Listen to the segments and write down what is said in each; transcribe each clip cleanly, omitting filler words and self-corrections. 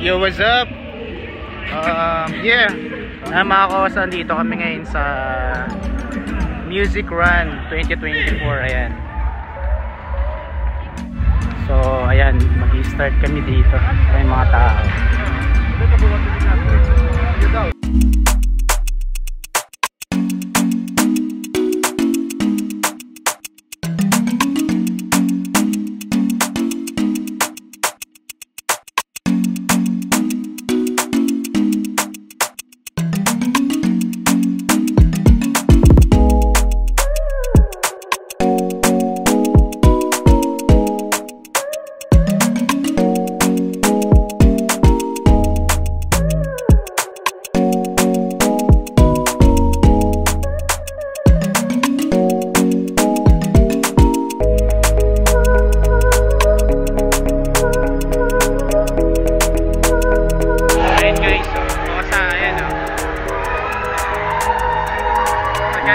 Yo, what's up? Yeah, mga kaosa, dito kami ngayon sa Music Run 2024. Ayan. So, ayan, mag-i-start kami dito. Ayan mga tao.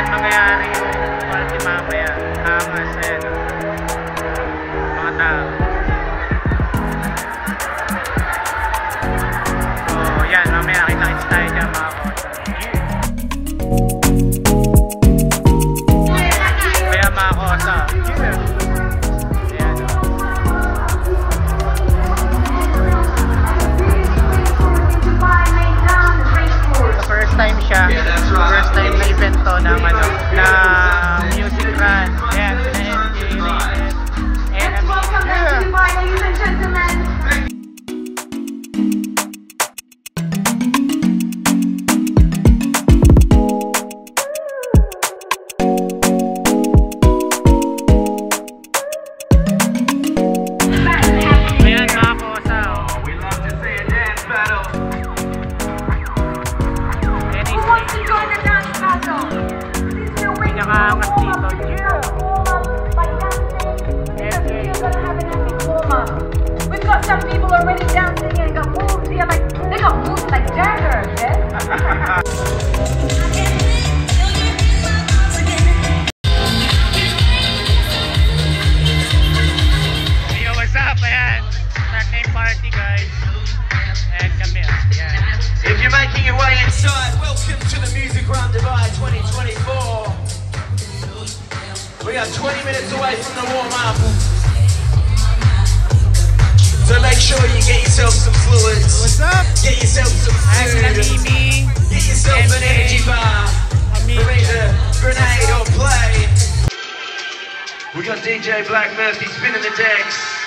Mangyayari yung party mamaya. Angas, ayan o. Mga tao. So yan, mamaya kita-kits tayo dyan mga kosa. Kaya mga kosa, ayan o. The first time siya. First time na event to ng ano, na Music Run. Ayan, sila NJ, and welcome back to Dubai, ladies and gentlemen. Ayan mga kosa, we love to see a dance battle. Who wants to join the dance battle? Pinakaangas dito. We've got some people already dancing and got moves here like they got moves like daggers, yes? Yo, what's up? Ayan, start na yung party guys. Ayan kami. Ayan. If you're making your way inside, welcome to the Music Run Dubai 2024. We are 20 minutes away from the warm-up. So make sure you get yourself some fluids. What's up? Get yourself some food. Get yourself an energy bar. For either grenade or play. We got DJ Black Murphy spinning the decks.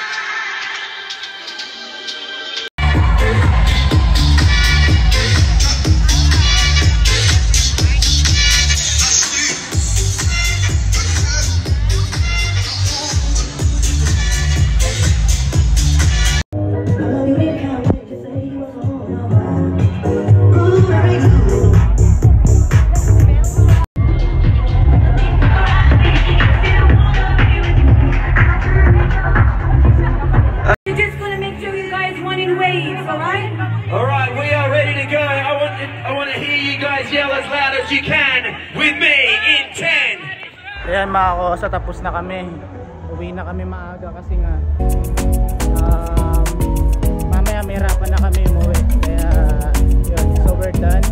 Alright, we are ready to go. I want to hear you guys yell as loud as you can with me in 10. Ayan mga kosa, tapos na kami. Uwi na kami maaga kasi nga mamaya may hirapan na kami umuwi. Kaya yun, so we're done.